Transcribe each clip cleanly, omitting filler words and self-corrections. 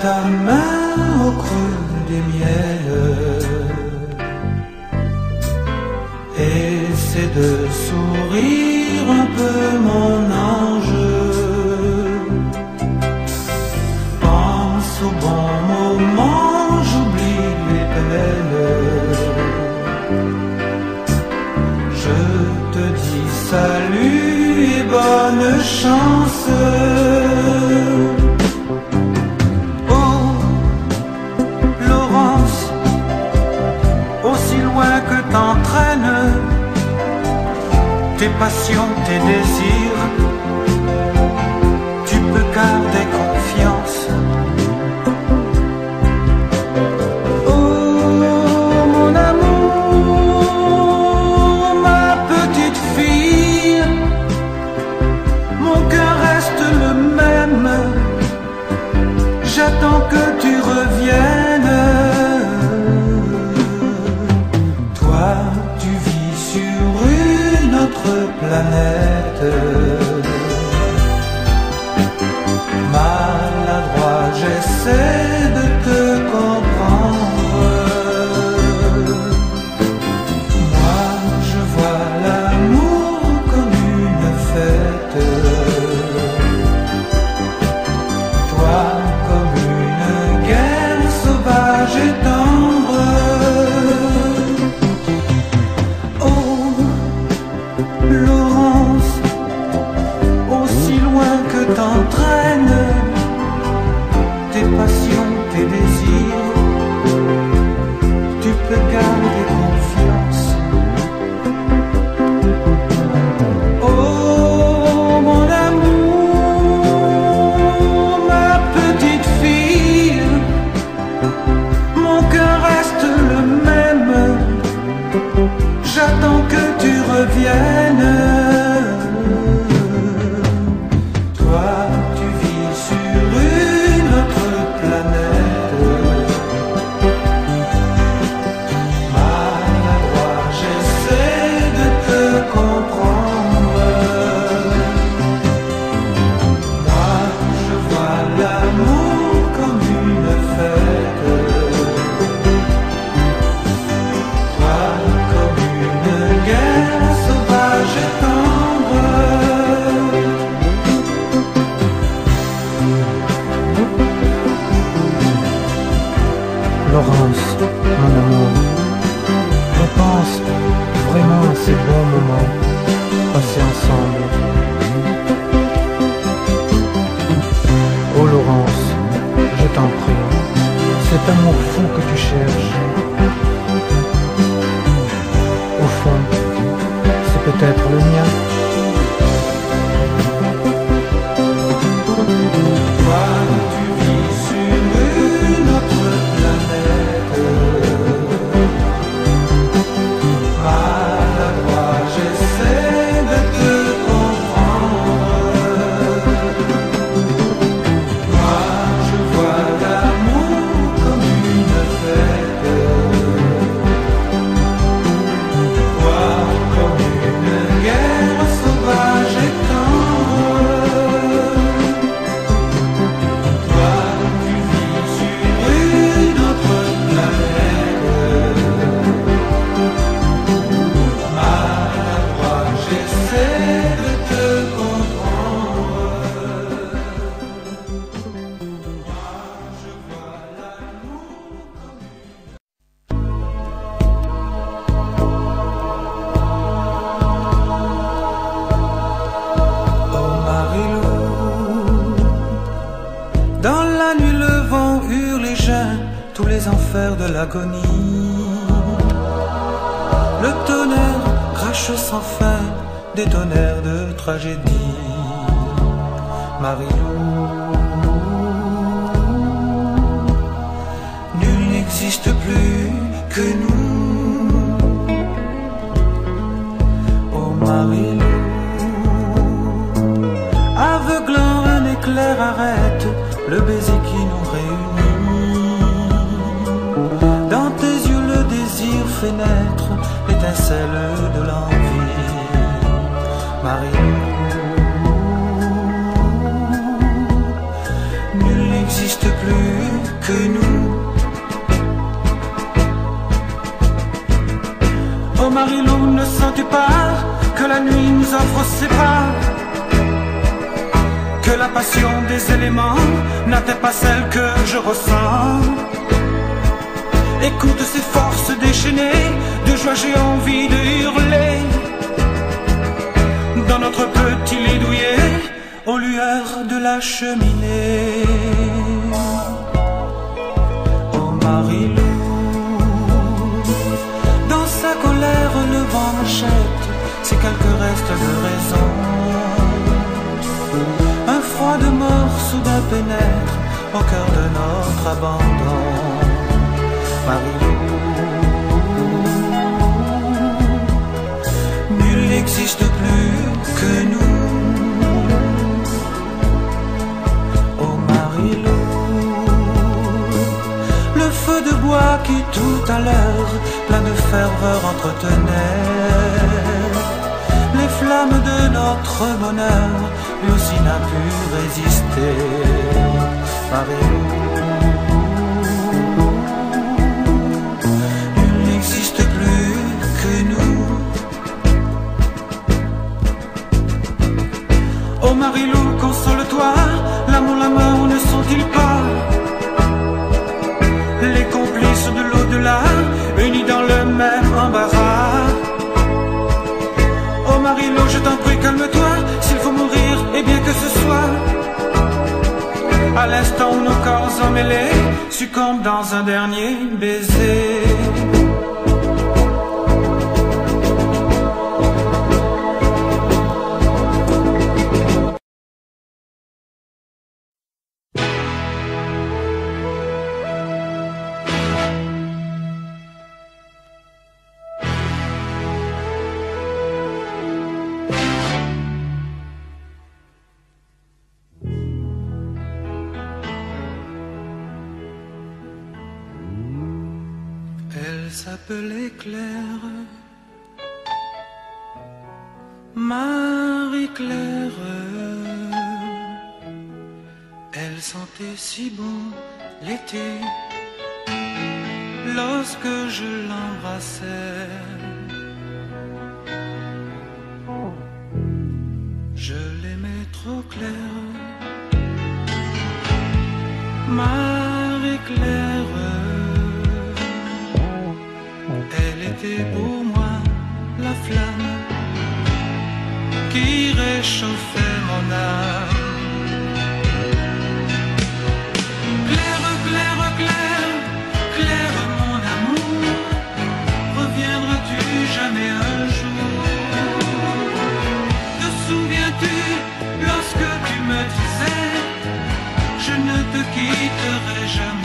ta main au creux des miels. Essaie de sourire un peu, mon ange. Pense au bon moment, j'oublie les belles. Je te dis salut et bonne chance. Oh, Laurence, aussi loin que t'entraînes tes passions, tes désirs, tu peux garder confiance. Oh, mon amour, ma petite fille, mon cœur reste le même. J'attends que tu reviennes. Toi, tu vis sur une autre planète. Maladroit, j'essaie de te comprendre. Moi, je vois l'amour comme une fête. Toi, comme une guerre sauvage et tendre. Oh, Laurence, aussi loin que t'entraînes tes passions, tes désirs, tu peux garder confiance. Oh, mon amour, ma petite fille, mon cœur reste le même. J'attends que tu reviennes. Toi, tu vis sur une autre planète. Maladroit, j'essaie de te comprendre. Moi, je vois l'amour comme une fête. Toi, comme une guerre sauvage et tendre. Laurence, mon amour, repense vraiment à ces bons moments passés ensemble. Oh Laurence, je t'en prie, cet amour fou que tu cherches, au fond, c'est peut-être le mien. Toi, tu vis sur une autre planète. Maladroit, j'essaie de te comprendre. Moi, je vois l'amour comme une fête. Toi, comme une guerre sauvage et tendre. Toi, tu vis sur une autre planète. Maladroit, j'essaie de te comprendre. Moi, je vois l'amour comme Oh Marilou, dans la nuit le vent hurle et geint tous les enfers de l'agonie. Le tonnerre crache sans fin des tonnerres de tragédie. Marilou, nul n'existe plus que nous. Oh Marilou, aveuglant un éclair arrête le baiser qui nous réunit. Dans tes yeux le désir fait naître l'étincelle de l'envie. Marilou, nul n'existe plus offre ses bras, que la passion des éléments n'atteint pas celle que je ressens. Écoute ces forces déchaînées, de joie j'ai envie de hurler. Dans notre petit lit douillet, aux lueurs de la cheminée. Oh Marilou, dans sa colère le vent me jette ces quelques restes de raison. Un froid de mort soudain pénètre au cœur de notre abandon. Marilou, nul n'existe plus que nous. Oh Marilou, le feu de bois qui tout à l'heure, plein de ferveur entretenait les flammes de notre bonheur, lui aussi n'a pu résister. Marilou, nul n'existe plus que nous. Oh Marilou, console-toi, l'amour, la mort ne sont-ils pas les complices de l'au-delà, unis dans le même embarras? Oh Marilou, je t'en prie, calme-toi, s'il faut mourir, et bien que ce soit à l'instant où nos corps emmêlés succombent dans un dernier baiser. Elle s'appelait Claire, Marie-Claire. Elle sentait si bon l'été lorsque je l'embrassais. Je l'aimais trop clair, Marie-Claire. Elle était pour moi la flamme qui réchauffait mon âme. Claire, Claire, Claire, Claire, mon amour, reviendras-tu jamais un jour? Te souviens-tu lorsque tu me disais je ne te quitterai jamais?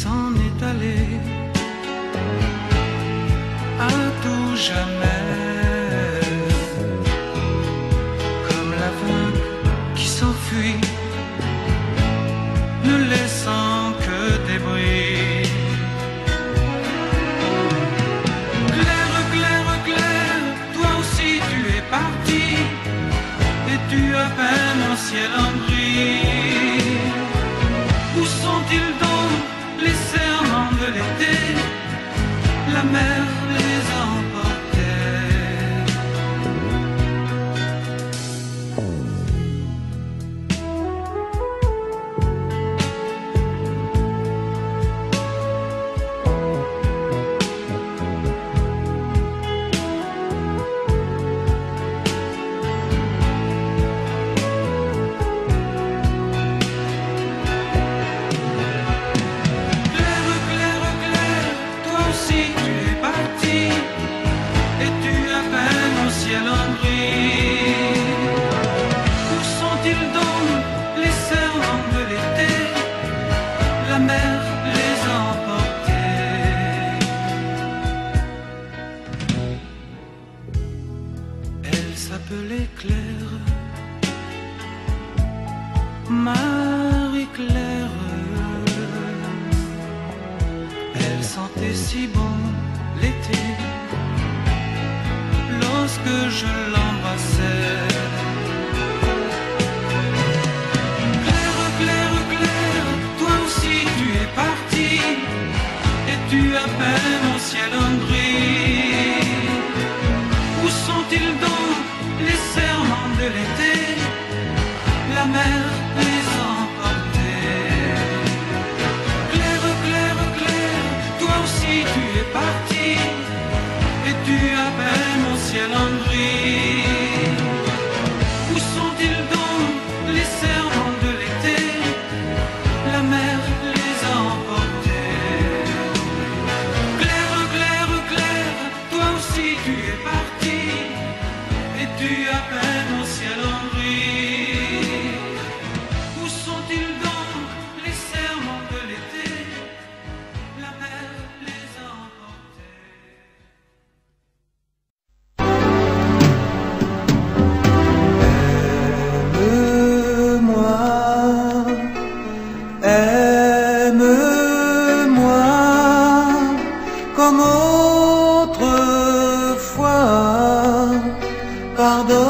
S'en est allé à tout jamais, comme la vague qui s'enfuit, ne laissant que des bruits. Claire, Claire, Claire, toi aussi tu es parti, et tu as peint mon ciel en gris. Où sont-ils donc les serments de l'été? La mer les emportait. S'appelait Claire, Marie-Claire. Elle sentait si bon l'été lorsque je l'embrassais. Claire, Claire, Claire, toi aussi tu es partie, et tu as Où sont-ils donc les serments de l'été? La mer les emportait. Claire, Claire, Claire, toi aussi tu es parti, et tu appelles mon ciel en gris. Où sont-ils donc les serments de l'été? La mer les emportait. Claire, Claire, Claire, toi aussi tu es parti, et tu appelles mon ciel en gris. Où sont-ils donc les serments de l'été? La mer les emportait. Aime-moi comme autrefois, pardonne-moi.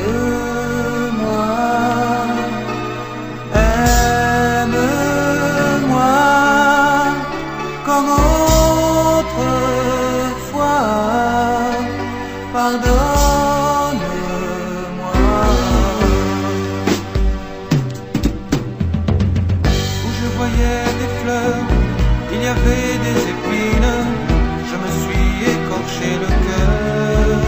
Aime-moi, aime-moi comme autrefois, pardonne-moi. Il y avait des épines, je me suis écorché le cœur.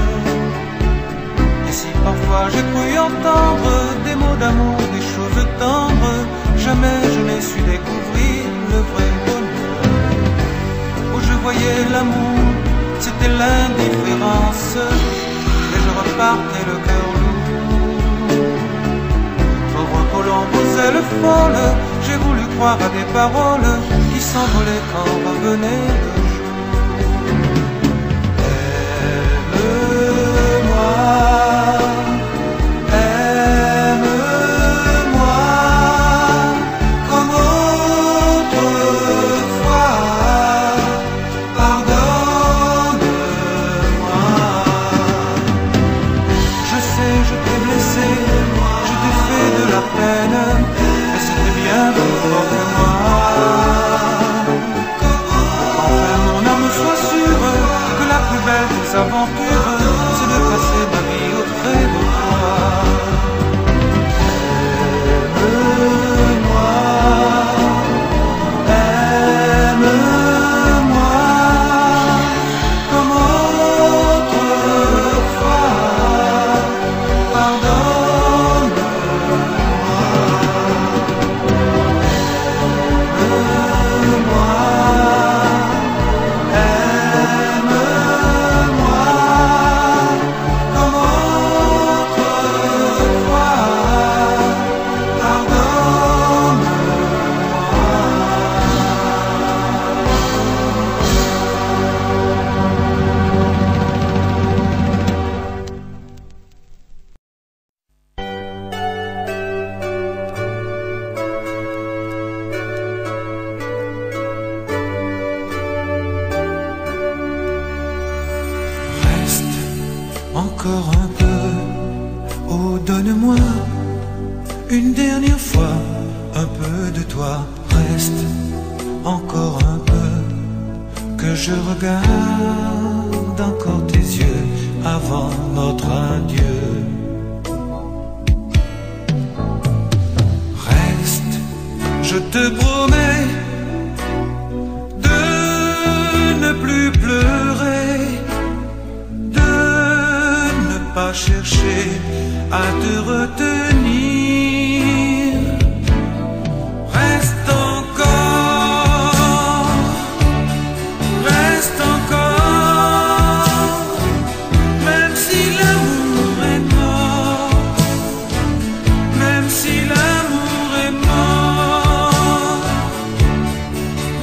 Et si parfois j'ai cru entendre des mots d'amour, des choses tendres, jamais je n'ai su découvrir le vrai bonheur. Où je voyais l'amour, c'était l'indifférence, et je repartais le cœur lourd. Pauvre colombe aux ailes folles, j'ai voulu croire à des paroles qui s'envolaient quand revenait le jour. Aime-moi, aime-moi comme autrefois, pardonne-moi. Je sais, je t'ai blessé, je t'ai fait de la peine, mais c'était bien plus fort que moi. Enfin mon âme soit sûre que la plus belle des aventures, c'est de passer ma vie auprès de toi. Aime-moi, aime-moi comme autrefois, pardonne-moi. Encore un peu, oh donne-moi une dernière fois un peu de toi. Reste encore un peu, que je regarde encore tes yeux avant notre adieu. Reste, je te promets de ne plus pleurer, pas chercher à te retenir. Reste encore, reste encore, même si l'amour est mort, même si l'amour est mort.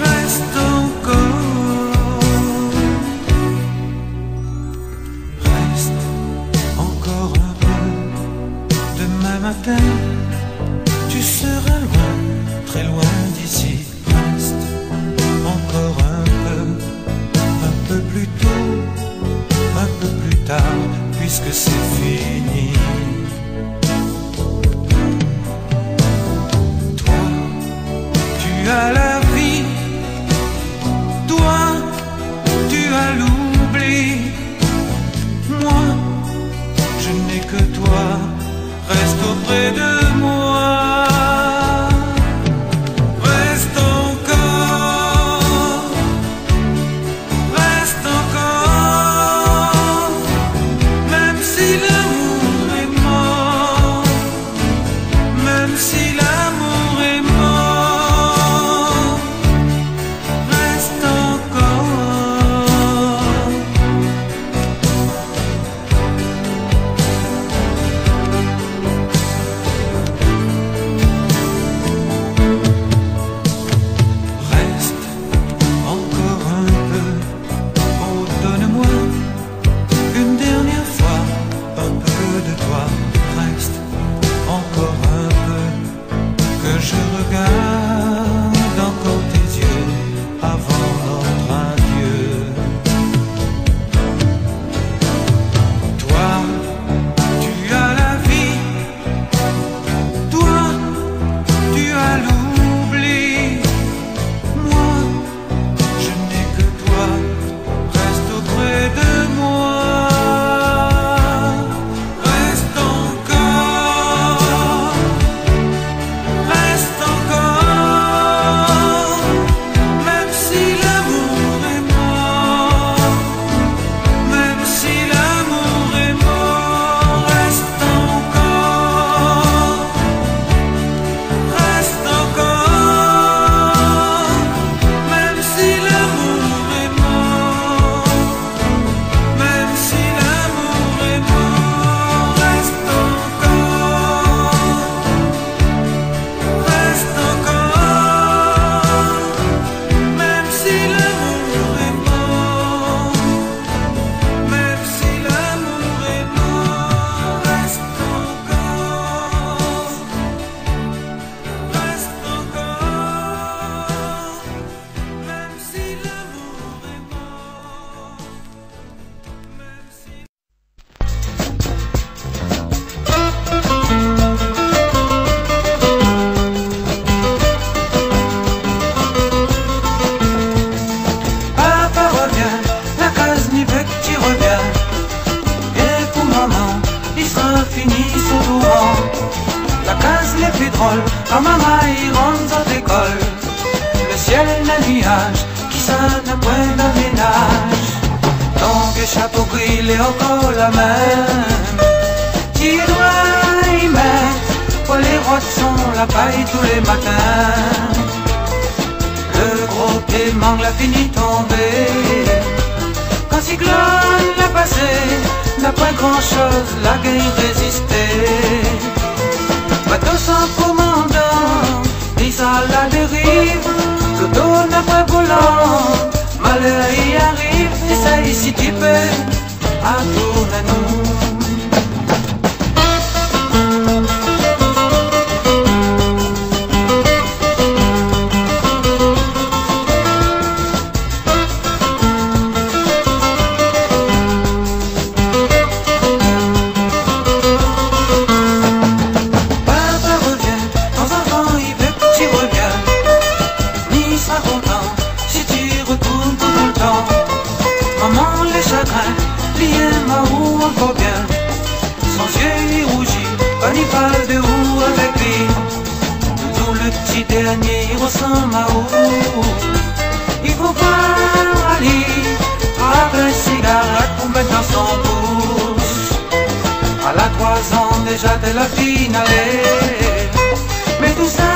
Reste encore, reste encore un peu. Demain molle, quand maman y rentre à l'école. Le ciel n'a nuage, qui sonne un point d'un ménage. Donc le chapeau gris, il est encore la même. Tu dois y mettre, pour les roissons, la paille tous les matins. Le gros paiement l'a fini tomber. Quand cyclone l'a passé, n'a pas grand chose, la guerre résisté. Bateau sans commandant, dis à la dérive, l'auto n'a pas volant, malheur y arrive, essaye si tu peux, à tourne à nous. Dernier ressemble à où il faut voir Ali avec un cigarette pour mettre dans son pouce. À la 3 ans déjà de la finale. Mais tout ça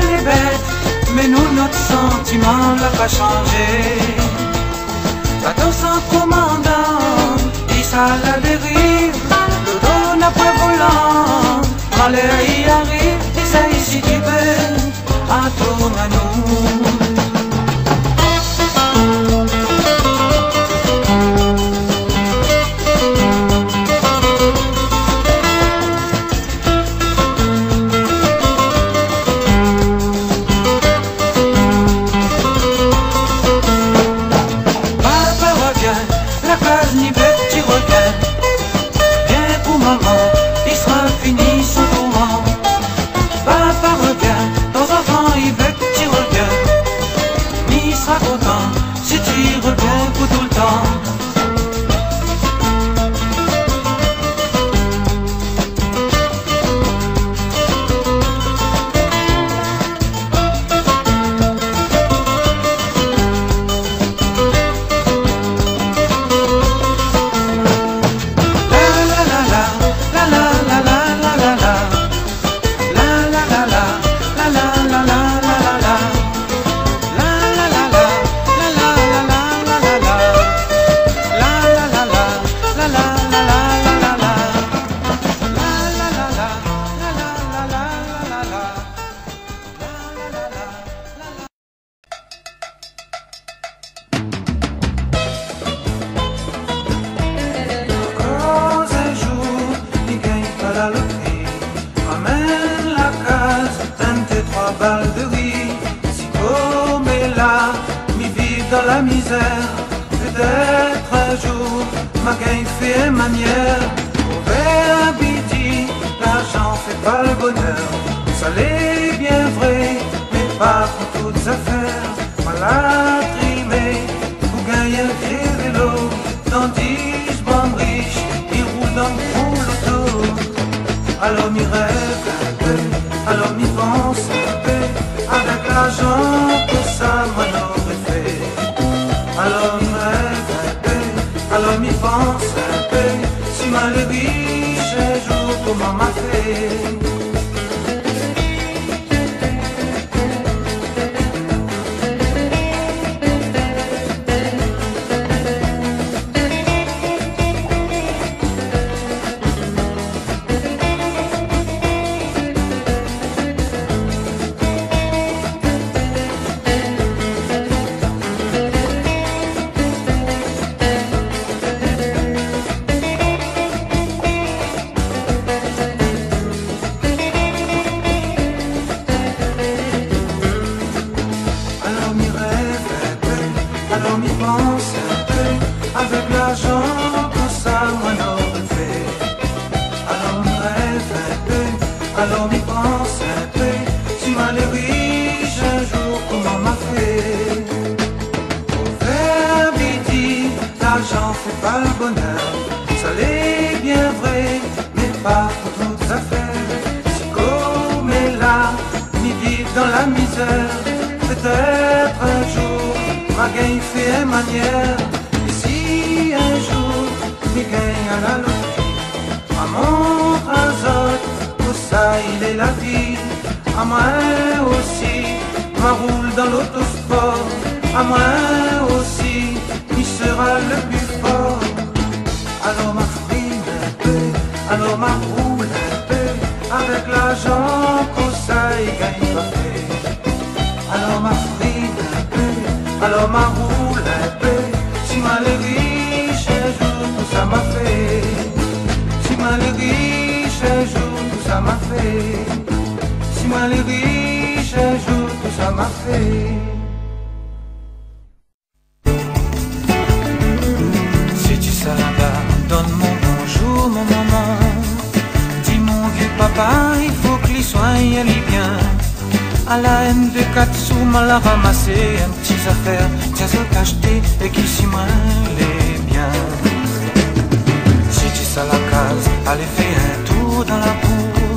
les bêtes, mais nous notre sentiment l'a pas changé. Bateau sans commandant, dit ça la dérive, le dos n'a pas volant, malheur y arrive, essaye si tu veux. Tourne à nous. Papa revient, la case ni petit requin. Viens pour maman, il sera fini son tourment. Papa revient, temps en temps il veut que tu reviens. Mais il sera content si tu reviens pour tout le temps. Dans la misère, peut-être un jour ma gagne fait une manière. Au verre midi, l'argent fait pas le bonheur. Ça l'est bien vrai, mais pas pour toutes affaires. Voilà trimé, pour gagner un vieux vélo. Tandis je bande riche, il roule dans le gros loto. Alors m'y rêve un peu, alors m'y pense un peu. Avec l'argent, pour ça moi n'aurais fait. Alors m'y rêve un peu, alors m'y pense un peu. Si mal riche un jour comment m'a fait. Alors m'y pense un peu, avec l'argent pour ça moi n'aurais fait. Alors m'y rêve un peu, alors m'y pense un peu. Si mal est riche un jour comment m'a fait. Pour faire midi, l'argent fait pas le bonheur. Ça l'est bien vrai, mais pas pour toutes affaires. Si comme est là, sœur, peut-être un jour, ma gagne fait manière. Et si un jour, mi gagne à la loterie, à mon azot, pour ça il est la vie. À moi aussi, ma roule dans l'autosport. À moi aussi, il sera le plus fort. Alors ma frime un peu, alors ma roule un peu, avec l'argent pour ça il gagne pas fait. Alors ma frime un peu, alors ma roule un peu, si ma les riche un jour tout ça m'a fait. Si ma les riche un jour tout ça m'a fait. Si ma les riche un jour tout ça m'a fait. Donne mon bonjour, mon maman. Dis mon vieux papa, il faut qu'il soigne les bien. À la M24 sous mal la ramasser, un petit affaire, tiens ça acheté et qui s'y les bien. Si tu sais la case, allez faire un tour dans la cour.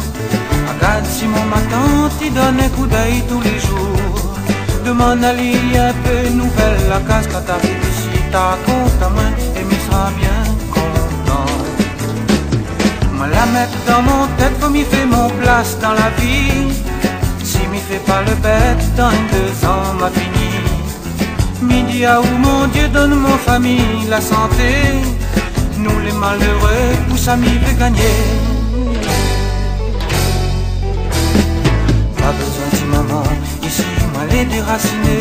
Regarde si mon matin t'y donne un coup d'œil tous les jours. Demande à lui un peu nouvelle, la case quand t'arrives ici, t'as compte à main et m'y sera bien. Moi la mettre dans mon tête, faut m'y faire mon place dans la vie. Si m'y fait pas le bête, dans 2 ans m'a fini. Midi à où mon Dieu donne mon famille la santé. Nous les malheureux, pour ça m'y veut gagner. Pas besoin de maman, ici moi les déraciné.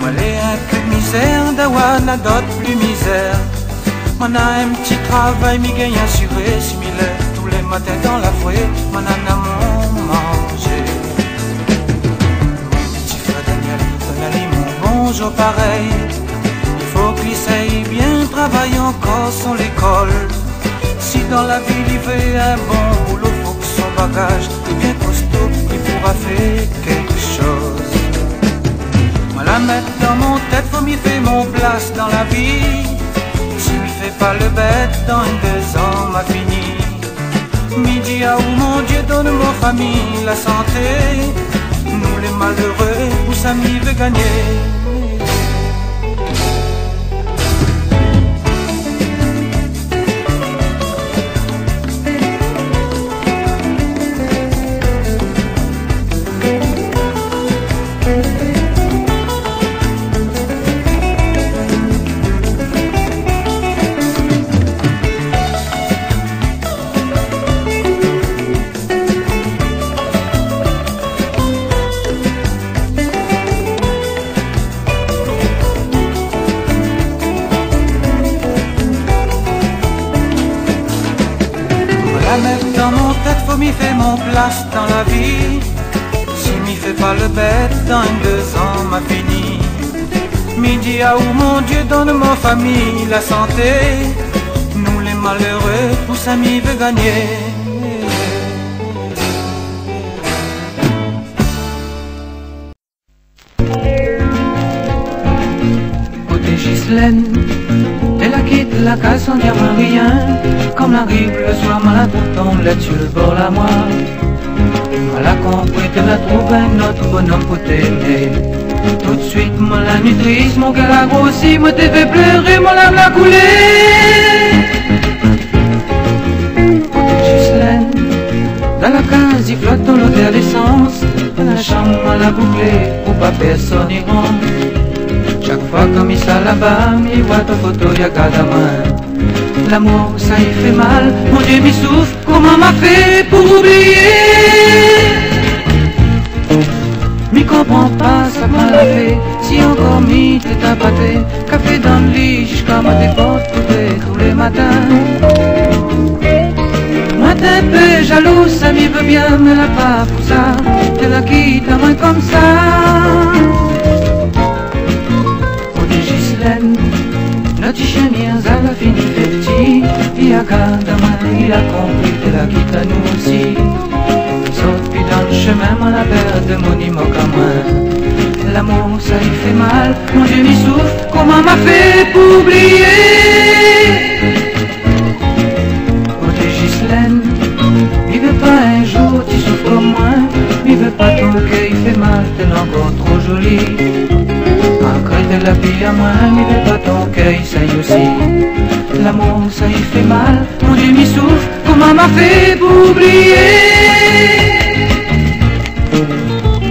Moi les un peu de misère, d'avoir la dot plus misère. M'en a un petit travail, m'y gagne assuré, similaire. Tous les matins dans la foyer, m'en a mon manger. Mon petit frère Daniel, donne-lui mon bonjour pareil. Il faut qu'il sache bien travailler encore sans l'école. Si dans la ville il fait un bon boulot, faut que son bagage est bien costaud, il pourra faire quelque chose. Moi la mettre dans mon tête, faut m'y faire mon place dans la vie. Si m'y fait pas le bête, dans 2 ans m'a fini. Midi à où mon Dieu donne mon famille la santé. Nous les malheureux, où ça m'y veut gagner. Dans mon tête, faut m'y faire mon place dans la vie. Si m'y fait pas le bête, dans 2 ans m'a fini. Midi à où mon Dieu donne mon famille la santé. Nous les malheureux, pour ça m'y veut gagner. Côté Ghislaine, elle a quitté la case sans dire rien. Comme arrive le soir, mal pourtant là sur le bord la moi. Mal a compris de la troupe un autre bonhomme pour t'aimer. Tout de suite, moi la nutrice, mon cœur a grossi, moi t'ai fait pleurer, mon âme l'a coulé. Côté Ghislaine, dans la case, il flotte dans l'odeur d'essence. Dans la chambre, mal a bouclé, pour pas personne y rentre. Chaque fois comme il s'en là-bas, il voit ta photo, y'a qu'à la main. L'amour, ça y fait mal, mon Dieu m'y souffre, comment m'a fait pour oublier? M'y comprends pas, ça m'a la fait, si encore m'y t'es tapaté, café dans le lit, jusqu'à ma déporte tous les matins. Moi t'es un peu jaloux, ça m'y veut bien, mais la pas pour ça, t'es la quitte à moi comme ça. Notre chien à la fin il fait petit. Il a qu'à demain, il a compris que la quitte à nous aussi. Saute puis dans le chemin, moi la perte de mon immoque à moi. L'amour ça lui fait mal, mon Dieu m'y souffre, comment m'a fait pour oublier? Côté Ghislaine, il veut pas un jour tu souffres comme moi. Il veut pas ton cœur, il fait mal, à moi, mais de pas ton cœur, ça y aussi. L'amour, ça y fait mal, mon Dieu m'y souffre, comment m'a fait pour oublier.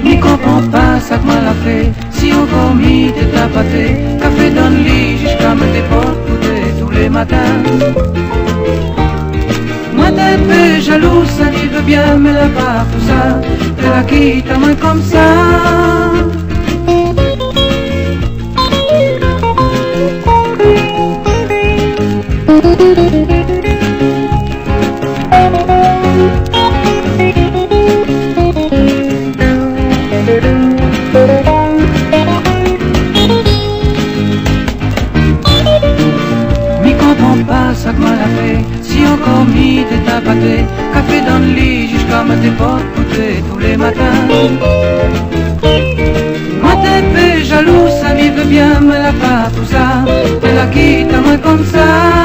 N'y comprends pas ça que m'a la fait, si on commis t'es tapaté, café dans le lit, jusqu'à me déporter tous les matins. Moi t'es peu jaloux, ça lui veut bien, mais là pas pour ça, t'es la quitte à moi comme ça. M'y comprends pas ça que m'a la fait, si encore mis t'es tapaté, café dans le lit jusqu'à me déporter tous les matins. Moi t'es peu jaloux, ça lui veut bien, mais là pas pour ça, elle la quitte à moi comme ça.